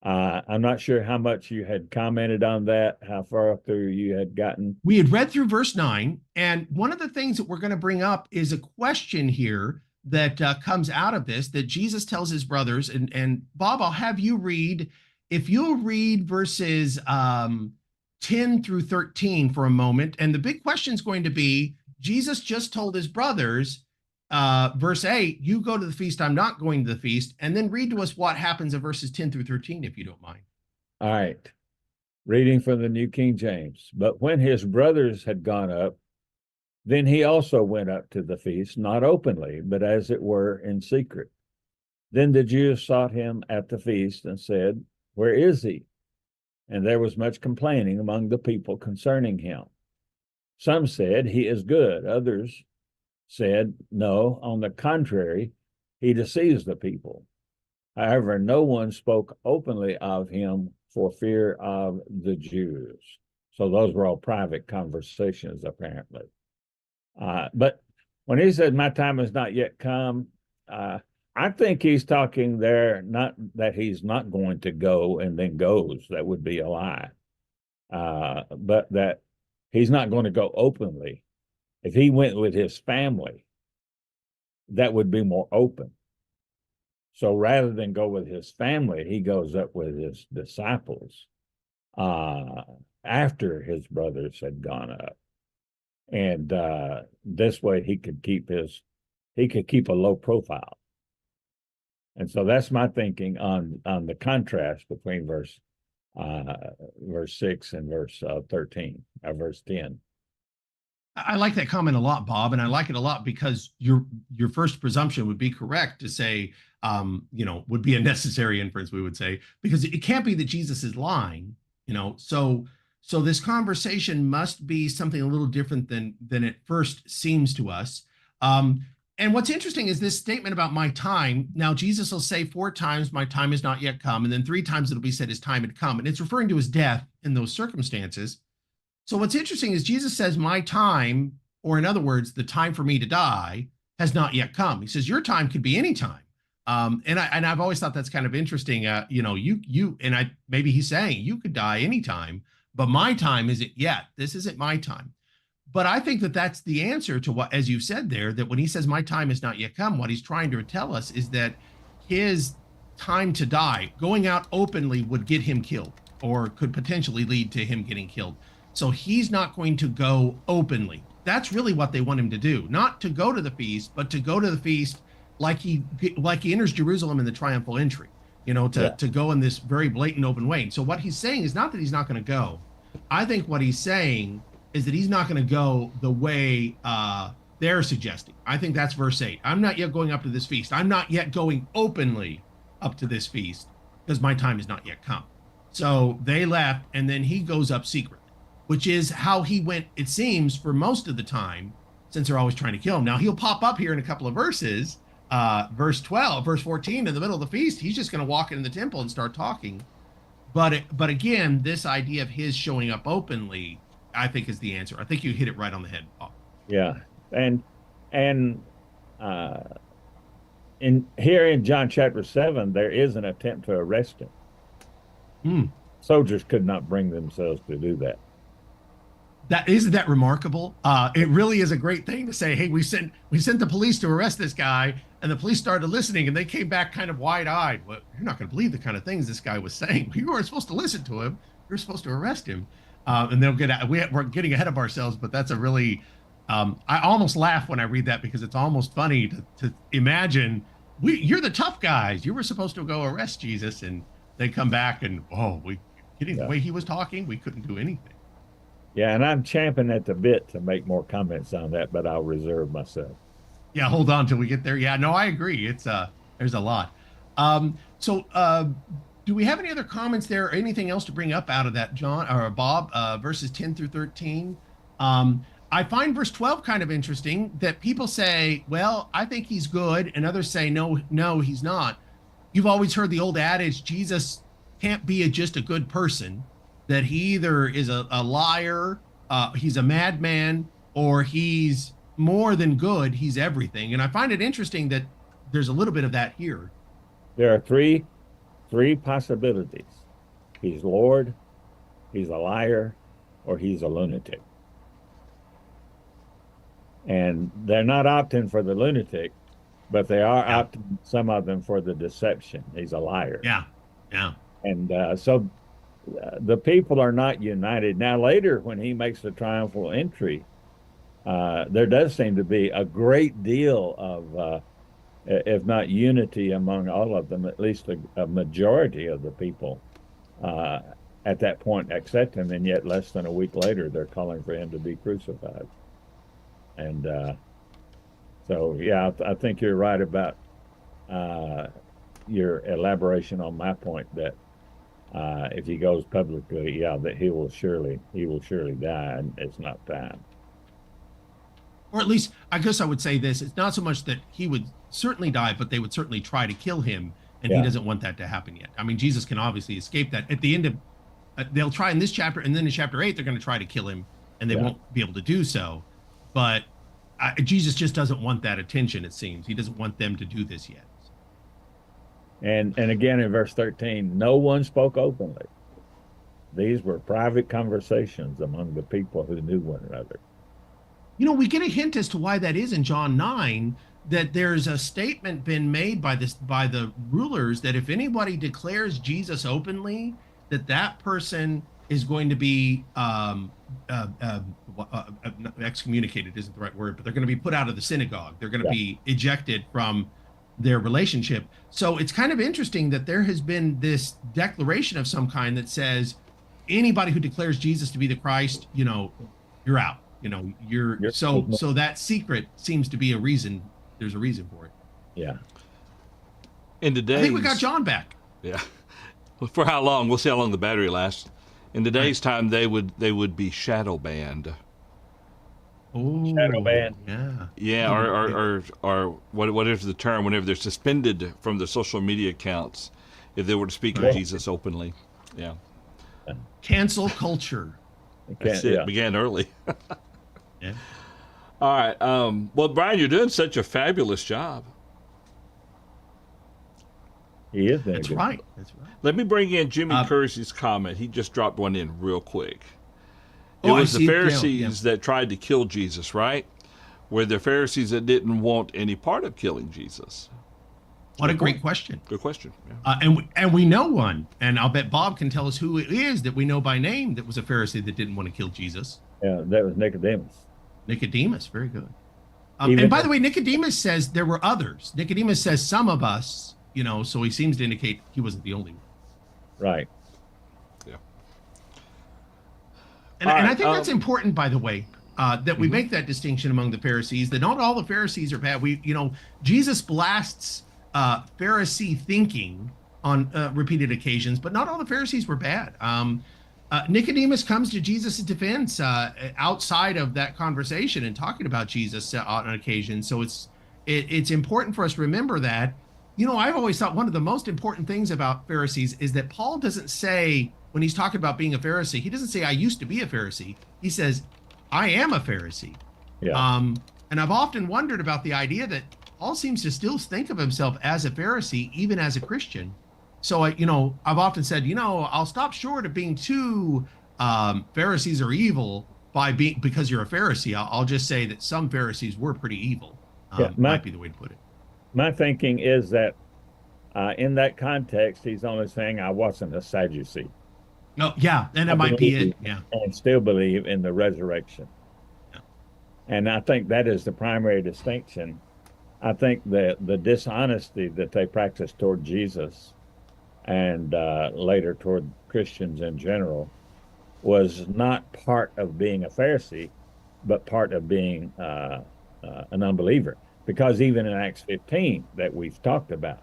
I'm not sure how much you had commented on that, how far through you had gotten. We had read through verse 9, and one of the things that we're going to bring up is a question here that comes out of this, that Jesus tells his brothers, and Bob, I'll have you read, if you'll read verses 10 through 13 for a moment, and the big question is going to be, Jesus just told his brothers, verse 8, you go to the feast, I'm not going to the feast, and then read to us what happens in verses 10 through 13, if you don't mind. All right. Reading from the New King James. But when his brothers had gone up, then he also went up to the feast, not openly, but as it were in secret. Then the Jews sought him at the feast and said, where is he? And there was much complaining among the people concerning him. Some said, he is good. Others said, no, on the contrary, he deceives the people. However, no one spoke openly of him for fear of the Jews. So those were all private conversations, apparently. But when he said, my time has not yet come, I think he's talking there, not that he's not going to go and then goes. That would be a lie. But that he's not going to go openly. If he went with his family, that would be more open. So rather than go with his family, he goes up with his disciples after his brothers had gone up. And this way he could keep a low profile. And so that's my thinking on the contrast between verse 6 and verse 13, or verse 10. I like that comment a lot, Bob, and I like it a lot because your first presumption would be correct to say, would be a necessary inference, we would say, because it can't be that Jesus is lying, So this conversation must be something a little different than it first seems to us. And what's interesting is this statement about my time. Now, Jesus will say 4 times, my time has not yet come. And then 3 times it'll be said his time had come. And it's referring to his death in those circumstances. So what's interesting is Jesus says, my time, or in other words, the time for me to die has not yet come. He says, your time could be any time. And I've always thought that's kind of interesting. Maybe he's saying you could die anytime, but my time isn't yet. This isn't my time. But I think that that's the answer to what, as you said there, that when he says my time has not yet come, what he's trying to tell us is that his time to die, going out openly, would get him killed, or could potentially lead to him getting killed. So he's not going to go openly. That's really what they want him to do, not to go to the feast, but to go to the feast like he enters Jerusalem in the triumphal entry, to go in this very blatant open way. And so what he's saying is not that he's not going to go. I think what he's saying is that he's not going to go the way they're suggesting. I think that's verse 8. I'm not yet going up to this feast. I'm not yet going openly up to this feast because my time has not yet come. So they left, and then he goes up secret, which is how he went, it seems, for most of the time, since they're always trying to kill him. Now, he'll pop up here in a couple of verses. Verse 12, verse 14, in the middle of the feast, he's just going to walk in the temple and start talking. But again, this idea of his showing up openly, I think, is the answer. I think you hit it right on the head, Paul. Yeah. And here in John chapter 7, there is an attempt to arrest him. Soldiers could not bring themselves to do that. Isn't that remarkable? It really is a great thing to say, hey, we sent the police to arrest this guy, and the police started listening, and they came back kind of wide-eyed. Well, you're not going to believe the kind of things this guy was saying. You weren't supposed to listen to him. You're supposed to arrest him. And they'll we're getting ahead of ourselves, but that's a really, I almost laugh when I read that, because it's almost funny to imagine, you're the tough guys. You were supposed to go arrest Jesus, and they come back and, the way he was talking, we couldn't do anything. Yeah, and I'm champing at the bit to make more comments on that, but I'll reserve myself. Yeah, hold on till we get there. Yeah, no, I agree. It's there's a lot. Do we have any other comments there, or anything else to bring up out of that, John or Bob? Verses 10 through 13. I find verse 12 kind of interesting, that people say, well, I think he's good, and others say, no, he's not. You've always heard the old adage, Jesus can't be just a good person, that he either is a liar, he's a madman, or he's more than good, he's everything. And I find it interesting that there's a little bit of that here. There are three possibilities. He's Lord, he's a liar, or he's a lunatic. And they're not opting for the lunatic, but they are opting, some of them, for the deception. He's a liar. Yeah. And so the people are not united. Now, later, when he makes the triumphal entry, there does seem to be a great deal of, if not unity among all of them, at least a majority of the people at that point accept him, and yet less than a week later, they're calling for him to be crucified. And I think you're right about your elaboration on my point that if he goes publicly, that he will surely die, and it's not time. Or at least, I guess I would say this: it's not so much that he would certainly die, but they would certainly try to kill him, and he doesn't want that to happen yet. I mean, Jesus can obviously escape that. At the end of, they'll try in this chapter, and then in chapter 8, they're going to try to kill him, and they won't be able to do so. But Jesus just doesn't want that attention, it seems. He doesn't want them to do this yet. And again, in verse 13, no one spoke openly. These were private conversations among the people who knew one another. We get a hint as to why that is in John 9, that there's a statement been made by the rulers that if anybody declares Jesus openly, that person is going to be excommunicated isn't the right word, but they're going to be put out of the synagogue. They're going to be ejected from their relationship. So it's kind of interesting that there has been this declaration of some kind that says anybody who declares Jesus to be the Christ, you're out. So that secret seems to be a reason. There's a reason for it. Yeah. In today's, I think we got John back. Yeah. For how long? We'll see how long the battery lasts. In today's time, they would be shadow banned. Shadow Oh, ban. yeah. Yeah, or what is the term whenever they're suspended from the social media accounts if they were to speak of Right. Jesus openly. Yeah, Cancel culture. that's Can't, it. yeah. Began early. Yeah. All right. Well, Brian, you're doing such a fabulous job. He is doing That's good. right. That's right. Let me bring in Jimmy Uh, Kersey's comment. He just dropped one in real quick. It Oh, I was the see. Yeah, Pharisees that tried to kill Jesus, right? Were the Pharisees that didn't want any part of killing Jesus? What a Good great point. question. Good question. Yeah. And we know one, and I'll bet Bob can tell us who it is that we know by name that was a Pharisee that didn't want to kill Jesus. Yeah, that was Nicodemus. Nicodemus, very good. Even And by the way, Nicodemus says there were others. Nicodemus says some of us, so he seems to indicate he wasn't the only one. Right. Yeah. And, All and I right, think that's important, by the way, that we make that distinction among the Pharisees, that not all the Pharisees are bad. Jesus blasts Pharisee thinking on repeated occasions, but not all the Pharisees were bad. Nicodemus comes to Jesus' defense outside of that conversation and talking about Jesus on occasion. So it's important for us to remember that. I've always thought one of the most important things about Pharisees is that Paul doesn't say, when he's talking about being a Pharisee, he doesn't say, I used to be a Pharisee. He says, I am a Pharisee. Yeah. And I've often wondered about the idea that Paul seems to still think of himself as a Pharisee, even as a Christian. So, I've often said, I'll stop short of being too Pharisees are evil because you're a Pharisee. I'll just say that some Pharisees were pretty evil. Might be the way to put it. My thinking is that in that context, he's only saying I wasn't a Sadducee. No, yeah, and that might be it. Yeah. And still believe in the resurrection. Yeah. And I think that is the primary distinction. I think the dishonesty that they practiced toward Jesus and later toward Christians in general was not part of being a Pharisee, but part of being an unbeliever. Because even in Acts 15 that we've talked about,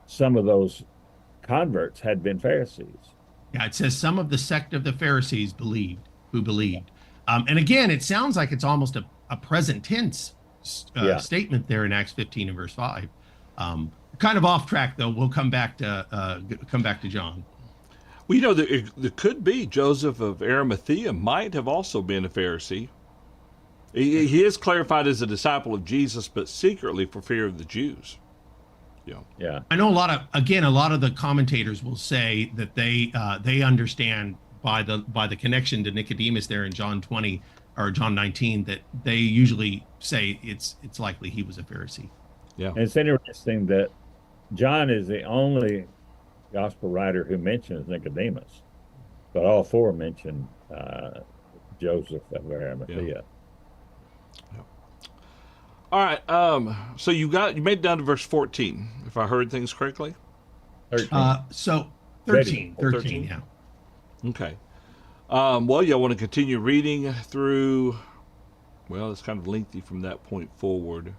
some of those converts had been Pharisees. Yeah, it says some of the sect of the Pharisees believed. And again, it sounds like it's almost a present tense statement there in Acts 15 and verse 5. Kind of off track, though. We'll come back to John. Well, there could be Joseph of Arimathea might have also been a Pharisee. He is clarified as a disciple of Jesus, but secretly for fear of the Jews. Yeah. I know a lot of the commentators will say that they understand by the connection to Nicodemus there in John 20 or John 19 that they usually say it's likely he was a Pharisee. Yeah. And it's interesting that John is the only gospel writer who mentions Nicodemus, but all four mention Joseph of Arimathea. Yeah. All right. So you made it down to verse 14, if I heard things correctly. 13. So 13, yeah. Okay. Well, y'all want to continue reading through. Well, it's kind of lengthy from that point forward.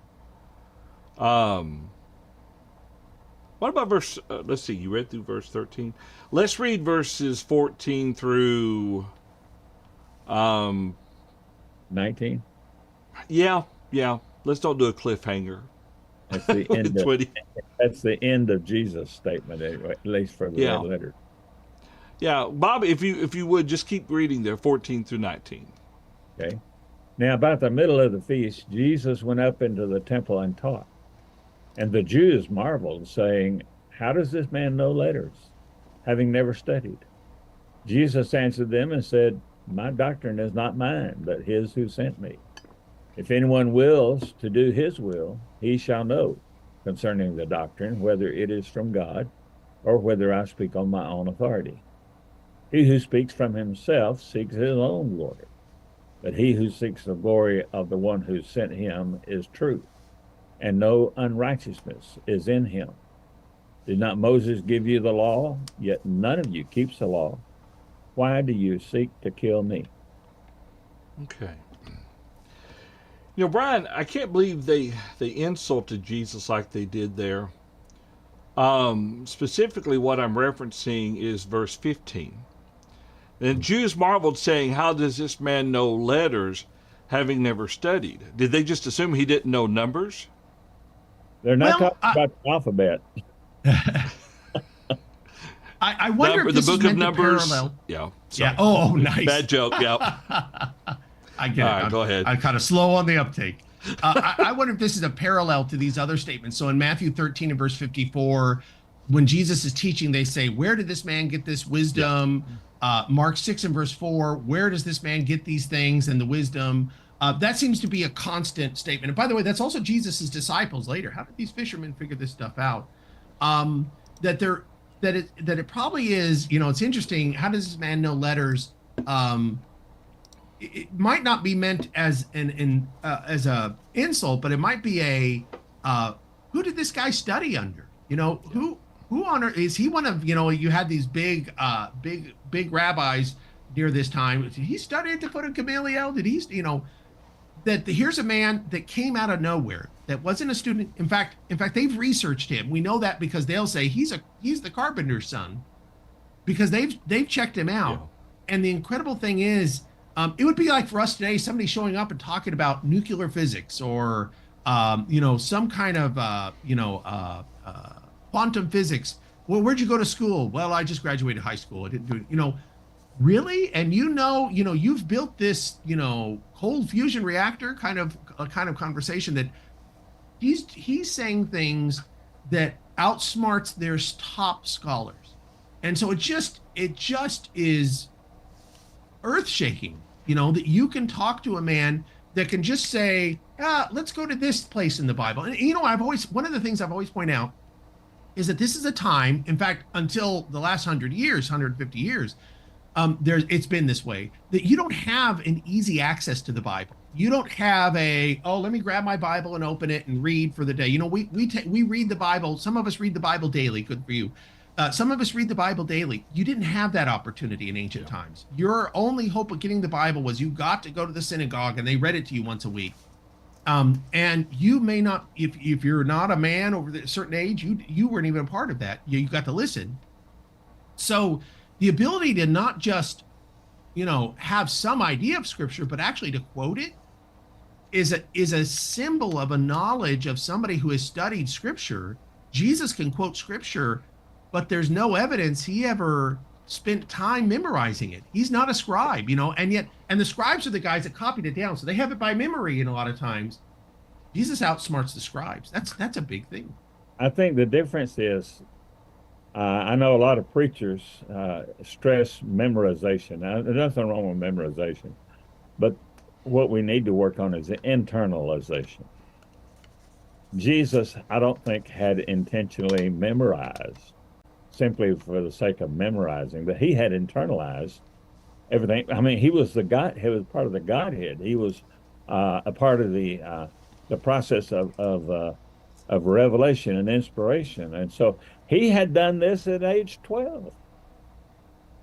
What about verse? Let's see. You read through verse 13. Let's read verses 14 through. 19. Yeah. Let's don't do a cliffhanger. That's the end. Of, 20. that's the end of Jesus' statement, anyway, at least for the red letter. Yeah, Bob, if you would just keep reading there, 14 through 19. Okay. Now, about the middle of the feast, Jesus went up into the temple and taught. And the Jews marveled, saying, how does this man know letters, having never studied? Jesus answered them and said, my doctrine is not mine, but his who sent me. If anyone wills to do his will, he shall know concerning the doctrine, whether it is from God or whether I speak on my own authority. He who speaks from himself seeks his own glory, but he who seeks the glory of the one who sent him is true, and no unrighteousness is in him. Did not Moses give you the law? Yet none of you keeps the law. Why do you seek to kill me? Okay. Brian, I can't believe they insulted Jesus like they did there. Specifically, what I'm referencing is verse 15. And Jews marveled, saying, how does this man know letters, having never studied. Did they just assume he didn't know numbers? They're not Well, talking about the alphabet. I wonder if The this book is of meant to Numbers. parallel. Yeah. Yeah. Sorry. Oh, nice. Bad joke. Yeah. I get All it. right, go ahead. I'm kind of slow on the uptake. I wonder if this is a parallel to these other statements. So in Matthew 13 and verse 54, when Jesus is teaching, they say, where did this man get this wisdom? Mark 6 and verse 4, where does this man get these things and the wisdom? That seems to be a constant statement. And by the way, that's also Jesus's disciples later. How did these fishermen figure this stuff out? That it probably is, it's interesting. How does this man know letters? It might not be meant as as a insult, but it might be who did this guy study under? Who on earth is he? One of you had these big rabbis near this time. Did he study at the foot of Gamaliel? Did he? Here's a man that came out of nowhere, that wasn't a student. In fact, they've researched him. We know that because they'll say he's the carpenter's son, because they've checked him out. Yeah. And the incredible thing is, it would be like for us today, somebody showing up and talking about nuclear physics or some kind of quantum physics. Well, where'd you go to school? Well, I just graduated high school. I didn't do it. Really? And you've built this, cold fusion reactor kind of conversation that he's saying things that outsmarts their top scholars. And so it just is earth-shaking, that you can talk to a man that can just say, let's go to this place in the Bible. And one of the things I've always pointed out is that this is a time, in fact, until the last 150 years, it's been this way, that you don't have an easy access to the Bible. You don't have let me grab my Bible and open it and read for the day. We read the Bible. Some of us read the Bible daily. Good for you. Some of us read the Bible daily. You didn't have that opportunity in ancient times. Your only hope of getting the Bible was you got to go to the synagogue and they read it to you once a week. And you may not, if you're not a man over a certain age, you weren't even a part of that. You got to listen. So the ability to not just, have some idea of Scripture, but actually to quote it is a symbol of a knowledge of somebody who has studied Scripture. Jesus can quote Scripture, but there's no evidence he ever spent time memorizing it. He's not a scribe, and the scribes are the guys that copied it down. So they have it by memory. And a lot of times Jesus outsmarts the scribes. That's a big thing. I think the difference is, I know a lot of preachers stress memorization. Now, there's nothing wrong with memorization, but what we need to work on is the internalization. Jesus, I don't think, had intentionally memorized simply for the sake of memorizing, but he had internalized everything. I mean, he was part of the Godhead. He was a part of the process of revelation and inspiration. And so he had done this at age 12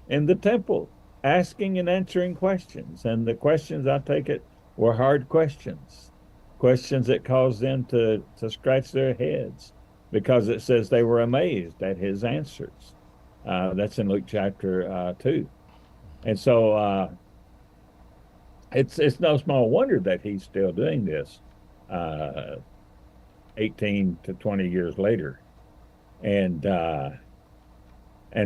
in the temple, asking and answering questions. And the questions, I take it, were hard questions that caused them to scratch their heads, because it says they were amazed at his answers. That's in Luke chapter 2. And so it's no small wonder that he's still doing this 18 to 20 years later. And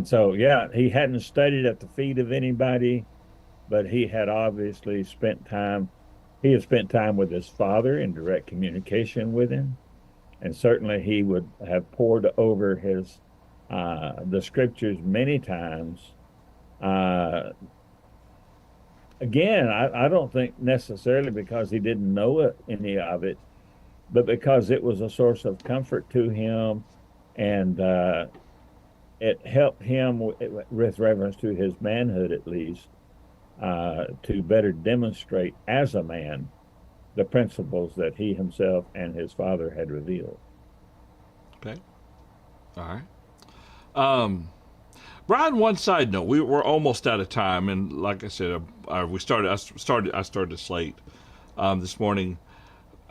so, yeah, he hadn't studied at the feet of anybody, but he had obviously spent time with his Father in direct communication with him. And certainly he would have pored over the scriptures many times. Again, I don't think necessarily because he didn't know any of it, but because it was a source of comfort to him, and it helped him with reference to his manhood, at least, to better demonstrate as a man the principles that he himself and his Father had revealed. Okay. All right. Brian, one side note, we're almost out of time, and like I said, I started slate this morning,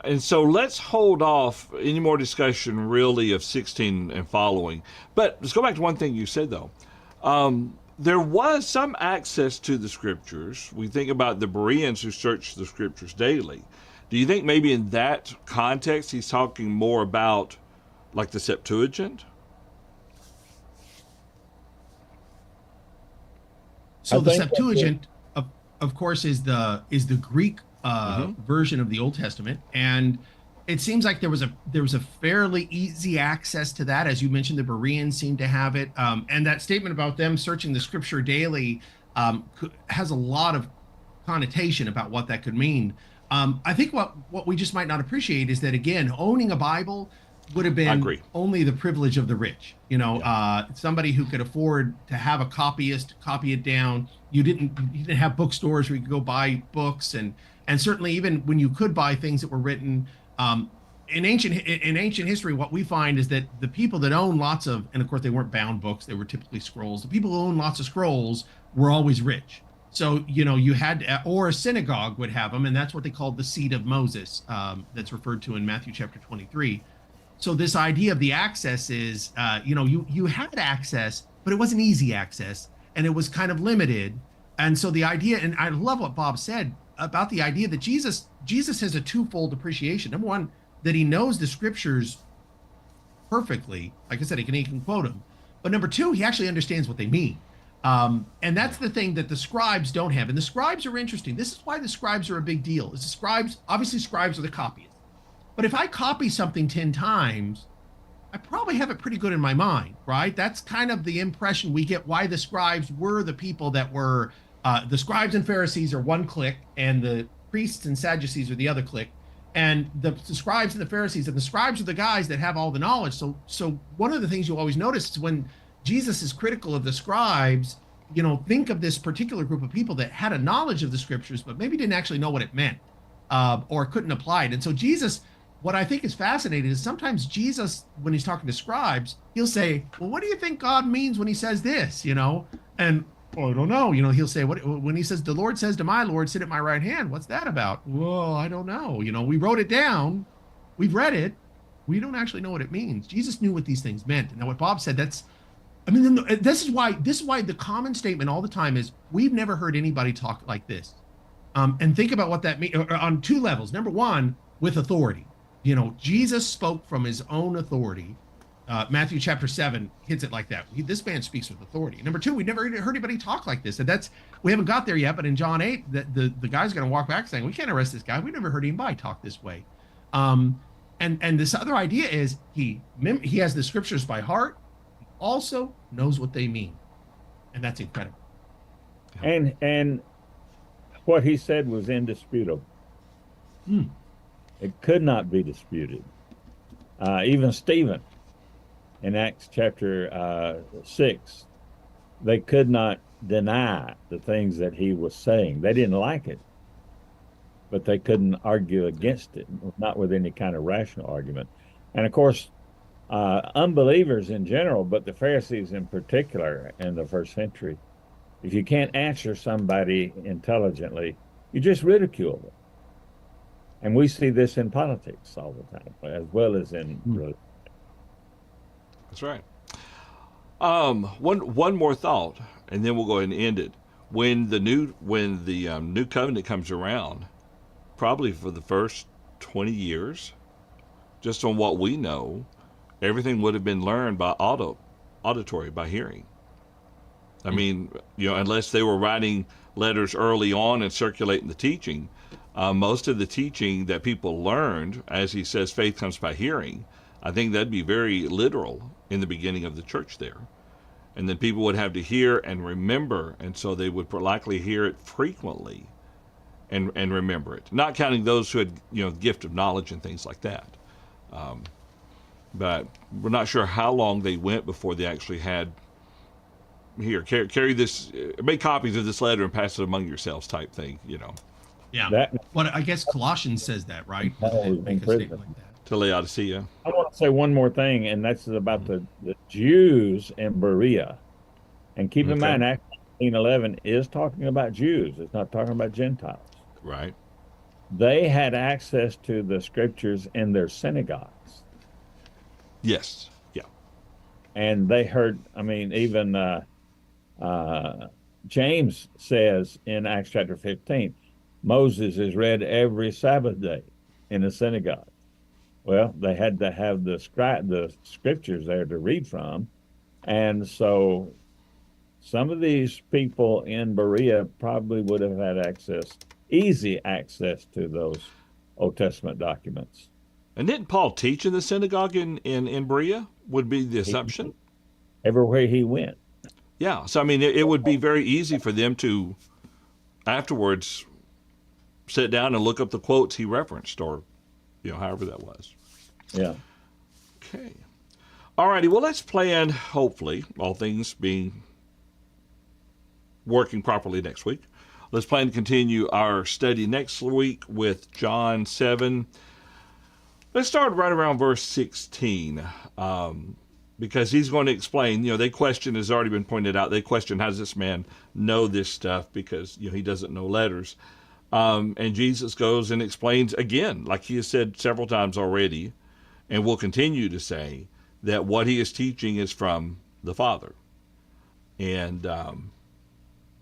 and so let's hold off any more discussion really of 16 and following. But let's go back to one thing you said though. there was some access to the scriptures. We think about the Bereans who searched the scriptures daily. Do you think maybe in that context he's talking more about like the Septuagint? So the Septuagint, of course, is the Greek version of the Old Testament, and it seems like there was a fairly easy access to that. As you mentioned, the Bereans seem to have it, and that statement about them searching the Scripture daily has a lot of connotation about what that could mean. I think what we just might not appreciate is that, again, owning a Bible would have been only the privilege of the rich. Somebody who could afford to have a copyist copy it down. You didn't have bookstores where you could go buy books, and certainly even when you could buy things that were written in ancient history, what we find is that the people that own lots of, and of course they weren't bound books, they were typically scrolls. The people who owned lots of scrolls were always rich. So, you had, or a synagogue would have them, and that's what they called the seat of Moses, that's referred to in Matthew chapter 23. So this idea of the access is, you had access, but it wasn't easy access, and it was kind of limited. And so the idea, and I love what Bob said about the idea that Jesus has a twofold appreciation. Number one, that he knows the scriptures perfectly. Like I said, he can quote them. But number two, he actually understands what they mean. And that's the thing that the scribes don't have. And the scribes are interesting. This is why the scribes are a big deal. Is the scribes, obviously scribes are the copyists. But if I copy something 10 times, I probably have it pretty good in my mind, right? That's kind of the impression we get why the scribes were the people that were, the scribes and Pharisees are one clique, and the priests and Sadducees are the other clique. And the scribes and the Pharisees, and the scribes are the guys that have all the knowledge. So one of the things you always notice is when Jesus is critical of the scribes, think of this particular group of people that had a knowledge of the scriptures, but maybe didn't actually know what it meant, or couldn't apply it. And so Jesus, what I think is fascinating is sometimes Jesus, when he's talking to scribes, he'll say, well, what do you think God means when he says this? And I don't know. He'll say, when he says, the Lord says to my Lord, sit at my right hand, what's that about? Well, I don't know. We wrote it down. We've read it. We don't actually know what it means. Jesus knew what these things meant. And now what Bob said, this is why the common statement all the time is, we've never heard anybody talk like this. And think about what that means on two levels. Number one, with authority. Jesus spoke from his own authority. Matthew chapter 7 hits it like that. This man speaks with authority. Number two, we never heard anybody talk like this. And we haven't got there yet, but in John 8, the guy's going to walk back saying, we can't arrest this guy. We never heard anybody talk this way. And this other idea is he has the scriptures by heart. He also knows what they mean. And that's incredible. And what he said was indisputable. It could not be disputed. Even Stephen, in Acts chapter 6, they could not deny the things that he was saying. They didn't like it, but they couldn't argue against it, not with any kind of rational argument. And of course, unbelievers in general, but the Pharisees in particular in the first century, if you can't answer somebody intelligently, you just ridicule them. And we see this in politics all the time, as well as in religion. That's right. One more thought, and then we'll go ahead and end it. When the new covenant comes around, probably for the first 20 years, just on what we know, everything would have been learned by auditory, by hearing. I mean, unless they were writing letters early on and circulating the teaching, most of the teaching that people learned, as he says, faith comes by hearing. I think that'd be very literal in the beginning of the church there. And then people would have to hear and remember, and so they would likely hear it frequently and remember it. Not counting those who had, gift of knowledge and things like that. But we're not sure how long they went before they actually had, here, carry this, make copies of this letter and pass it among yourselves type thing, Yeah. Well, I guess Colossians says that, right? Make a statement like that. To Laodicea. I want to say one more thing, and that's about the Jews in Berea. And keep in mind, Acts 19:11 is talking about Jews. It's not talking about Gentiles. Right. They had access to the scriptures in their synagogues. Yes. Yeah. And they heard, even James says in Acts chapter 15, Moses is read every Sabbath day in the synagogue. Well, they had to have the scriptures there to read from. And so some of these people in Berea probably would have had easy access to those Old Testament documents. And didn't Paul teach in the synagogue in Berea? Would be the assumption. Everywhere he went. Yeah. So, I mean, it would be very easy for them to afterwards sit down and look up the quotes he referenced, or, however that was. Yeah. Okay. All righty. Well, let's plan, hopefully, all things being working properly next week. Let's plan to continue our study next week with John 7. Let's start right around verse 16, because he's going to explain, they question, has already been pointed out, they question, how does this man know this stuff, because, he doesn't know letters. And Jesus goes and explains again, like he has said several times already, and will continue to say, that what he is teaching is from the Father. And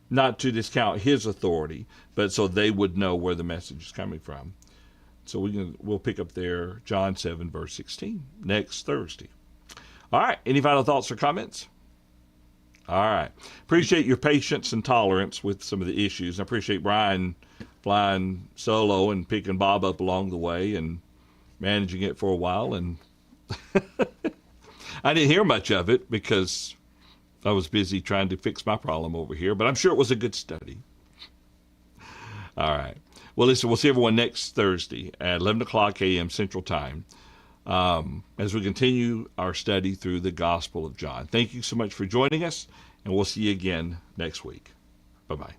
not to discount his authority, but so they would know where the message is coming from. So we'll pick up there, John 7, verse 16, next Thursday. All right. Any final thoughts or comments? All right. Appreciate your patience and tolerance with some of the issues. I appreciate Brian flying solo and picking Bob up along the way and managing it for a while. And I didn't hear much of it because I was busy trying to fix my problem over here, but I'm sure it was a good study. All right. Well, listen, we'll see everyone next Thursday at 11 o'clock a.m. Central Time as we continue our study through the Gospel of John. Thank you so much for joining us, and we'll see you again next week. Bye-bye.